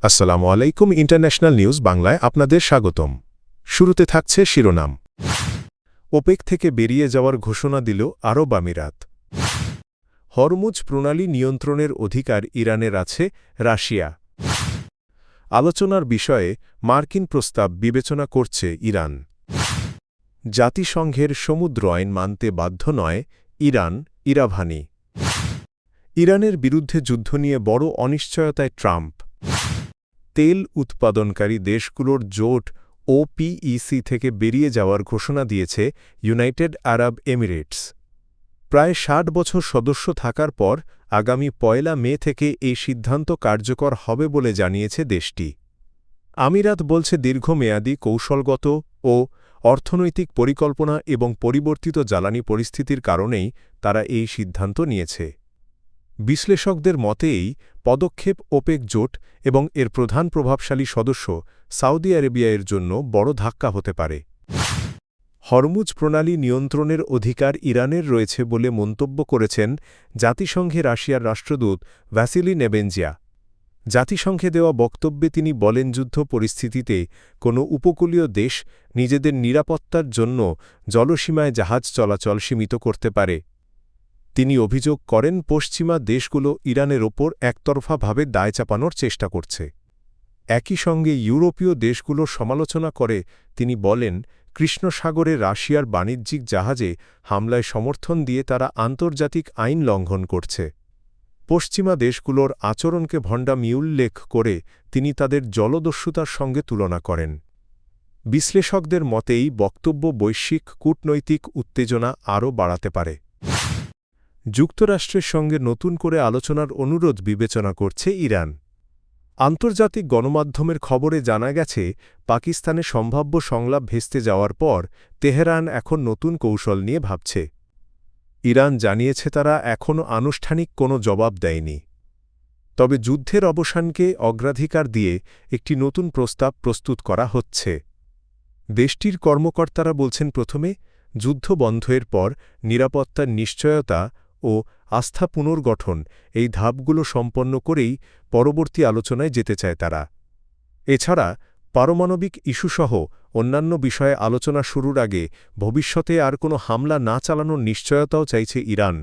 আসসালামু আলাইকুম international news বাংলায় আপনাদের স্বাগতম। শুরুতে থাকছে শিরোনাম। ওপেক থেকে বেরিয়ে যাওয়ার ঘোষণা দিল আরব আমিরাত। হরমুজ প্রণালী নিয়ন্ত্রণের অধিকার ইরানের আছে, রাশিয়া। আলোচনার বিষয়ে মার্কিন প্রস্তাব বিবেচনা করছে ইরান। জাতিসংঘের সমুদ্র আইন মানতে বাধ্য নয় ইরান, ইরাভানি। ইরানের বিরুদ্ধে যুদ্ধ নিয়ে বড় অনিশ্চয়তায় ট্রাম্প। তেল উৎপাদনকারী দেশগুলোর জোট ওপিইসি থেকে বেরিয়ে যাওয়ার ঘোষণা দিয়েছে ইউনাইটেড আরব এমিরেটস। প্রায় ৬০ বছর সদস্য থাকার পর আগামী ১ মে থেকে এই সিদ্ধান্ত কার্যকর হবে বলে জানিয়েছে দেশটি। আমিরাত বলছে দীর্ঘমেয়াদী কৌশলগত ও অর্থনৈতিক পরিকল্পনা এবং পরিবর্তিত জ্বালানি পরিস্থিতির কারণেই তারা এই সিদ্ধান্ত নিয়েছে। বিশ্লেষকদের মতে এই পদক্ষেপ ওপেক জোট এবং এর প্রধান প্রভাবশালী সদস্য সৌদি আরবিয়া জন্য বড় ধাক্কা হতে পারে। হরমুজ প্রণালী নিয়ন্ত্রণের অধিকার ইরানের রয়েছে বলে মন্তব্য করেছেন জাতিসংঘে রাশিয়ার রাষ্ট্রদূত ভ্যাসিলি নেবেনজিয়া। জাতিসংঘে দেওয়া বক্তব্যে তিনি বলেন, যুদ্ধ পরিস্থিতিতে কোনো উপকূলীয় দেশ নিজেদের নিরাপত্তার জন্য জলসীমায় জাহাজ চলাচল সীমিত করতে পারে। তিনি অভিযোগ করেন, পশ্চিমা দেশগুলো ইরানের ওপর একতরফাভাবে দায় চাপানোর চেষ্টা করছে। একই সঙ্গে ইউরোপীয় দেশগুলোর সমালোচনা করে তিনি বলেন, কৃষ্ণ সাগরে রাশিয়ার বাণিজ্যিক জাহাজে হামলায় সমর্থন দিয়ে তারা আন্তর্জাতিক আইন লঙ্ঘন করছে। পশ্চিমা দেশগুলোর আচরণকে ভণ্ডামি উল্লেখ করে তিনি তাদের জলদস্যুতার সঙ্গে তুলনা করেন। বিশ্লেষকদের মতে এই বক্তব্য বৈশ্বিক কূটনৈতিক উত্তেজনা আরও বাড়াতে পারে। যুক্তরাষ্ট্রের সঙ্গে নতুন করে আলোচনার অনুরোধ বিবেচনা করছে ইরান। আন্তর্জাতিক গণমাধ্যমের খবরে জানা গেছে, পাকিস্তানে সম্ভাব্য সংলাপ ভেস্তে যাওয়ার পর তেহরান এখন নতুন কৌশল নিয়ে ভাবছে। ইরান জানিয়েছে তারা এখনও আনুষ্ঠানিক কোনো জবাব দেয়নি, তবে যুদ্ধের অবসানকে অগ্রাধিকার দিয়ে একটি নতুন প্রস্তাব প্রস্তুত করা হচ্ছে। দেশটির কর্মকর্তারা বলছেন, প্রথমে যুদ্ধ বন্ধের পর নিরাপত্তার নিশ্চয়তা ও আস্থা পুনর্গঠন এই ধাপগুলো সম্পন্ন করেই পরবর্তী আলোচনায় যেতে চায় তারা। এছাড়া পারমাণবিক ইস্যুসহ অন্যান্য বিষয়ে আলোচনা শুরুর আগে ভবিষ্যতে আর কোনো হামলা না চালানোর নিশ্চয়তাও চাইছে ইরান।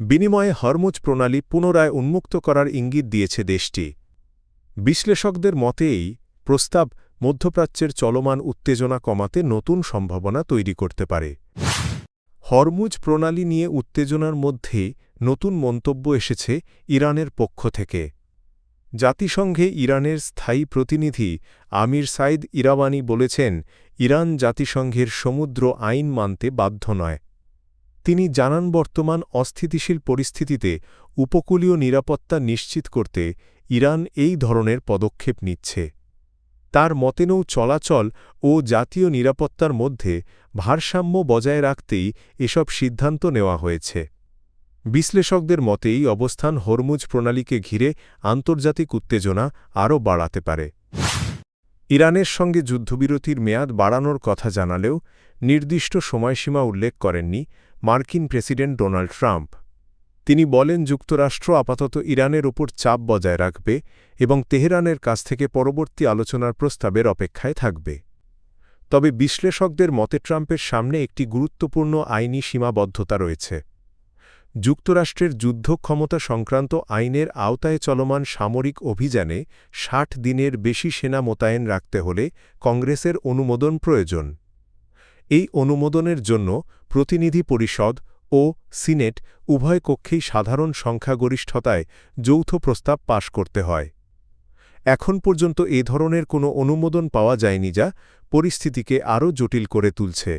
বিনিময়ে হরমুজ প্রণালী পুনরায় উন্মুক্ত করার ইঙ্গিত দিয়েছে দেশটি। বিশ্লেষকদের মতে এই প্রস্তাব মধ্যপ্রাচ্যের চলমান উত্তেজনা কমাতে নতুন সম্ভাবনা তৈরি করতে পারে। হরমুজ প্রণালী নিয়ে উত্তেজনার মধ্যে নতুন মন্তব্য এসেছে ইরানের পক্ষ থেকে। জাতিসংঘে ইরানের স্থায়ী প্রতিনিধি আমির সাইদ ইরাওয়ানি বলেছেন, ইরান জাতিসংঘের সমুদ্র আইন মানতে বাধ্য নয়। তিনি জানান, বর্তমান অস্থিতিশীল পরিস্থিতিতে উপকূলীয় নিরাপত্তা নিশ্চিত করতে ইরান এই ধরনের পদক্ষেপ নিচ্ছে। তার মতে নৌ চলাচল ও জাতীয় নিরাপত্তার মধ্যে ভারসাম্য বজায় রাখতেই এসব সিদ্ধান্ত নেওয়া হয়েছে। বিশ্লেষকদের মতে এই অবস্থান হরমুজ প্রণালীকে ঘিরে আন্তর্জাতিক উত্তেজনা আরও বাড়াতে পারে। ইরানের সঙ্গে যুদ্ধবিরতির মেয়াদ বাড়ানোর কথা জানালেও নির্দিষ্ট সময়সীমা উল্লেখ করেননি মার্কিন প্রেসিডেন্ট ডোনাল্ড ট্রাম্প। তিনি বলেন, যুক্তরাষ্ট্র আপাতত ইরানের ওপর চাপ বজায় রাখবে এবং তেহরানের কাছ থেকে পরবর্তী আলোচনার প্রস্তাবের অপেক্ষায় থাকবে। তবে বিশ্লেষকদের মতে ট্রাম্পের সামনে একটি গুরুত্বপূর্ণ আইনি সীমাবদ্ধতা রয়েছে। যুক্তরাষ্ট্রের যুদ্ধ ক্ষমতা সংক্রান্ত আইনের আওতায় চলমান সামরিক অভিযানে ৬০ দিনের বেশি সেনা মোতায়েন রাখতে হলে কংগ্রেসের অনুমোদন প্রয়োজন। এই অনুমোদনের জন্য প্রতিনিধি পরিষদ ও সিনেট উভয় কক্ষেই সাধারণ সংখ্যাগরিষ্ঠতায় যৌথ প্রস্তাব পাশ করতে হয়। এখন পর্যন্ত এ ধরনের কোনো অনুমোদন পাওয়া যায়নি, যা পরিস্থিতিকে আরও জটিল করে তুলছে।